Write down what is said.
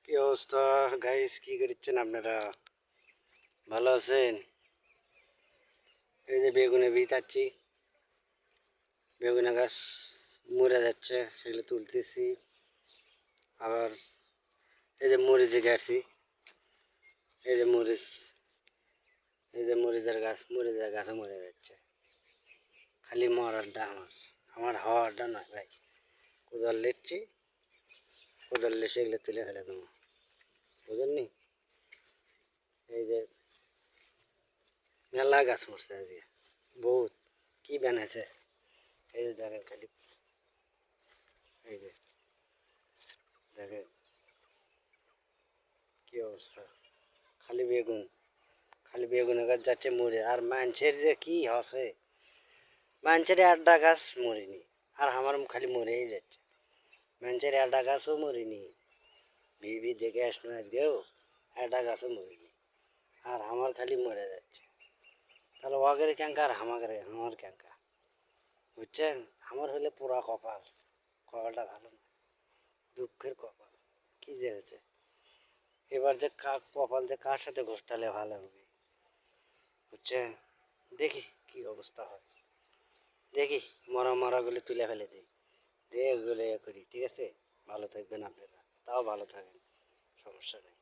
কি অবস্থা গাইস, কি করছেন আপনারা? ভালো আছেন? এই যে বেগুনে বিতাচ্ছি, বেগুনে গাছ মরে যাচ্ছে, সেগুলো তুলতেছি। আবার এই যে মরিচে গাছছি, এই যে মরিচ, এই যে মরিচের গাছও মরে যাচ্ছে। খালি মরারটা আমার হওয়ারটা নয় ভাই। কোদাল লেচ্ছি, কোদাল লেসে এগুলো তুলে ফেলে দেবো, বুঝেননি? এই যে মেলা গাছ মরছে আজকে, বহুত। কি বানাইছে এই যে দেখেন, খালি এই যে দেখেন কি অবস্থা। খালি বেগুন, খালি বেগুনের গাছ যাচ্ছে মরে। আর মানুষের যে কি হসে, মানুষের একটা গাছ মরিনি, আর আমার খালি মরেই যাচ্ছে। মানুষের একটা গাছও মরিনি, ভিভি দেখে আসলো আজকেও, একটা গাছও মরিনি, আর আমার খালি মরে যাচ্ছে। তাহলে ওয়াগের ক্যাঙ্কা আর আমার ক্যাঙ্কা, বুঝছেন? আমার হলে পুরা কপাল, কপালটা ভালো না, দুঃখের কপাল। কি যে হয়েছে এবার, যে কপাল যে কার সাথে ঘোষটালে ভালো হবে, বুঝছেন? দেখি কি অবস্থা হয়, দেখি মরাগুলো তুলে ফেলে দিই, দিয়ে ওগুলো করি। ঠিক আছে, ভালো থাকবেন আপনারা, তাও ভালো থাকেন, সমস্যা নেই।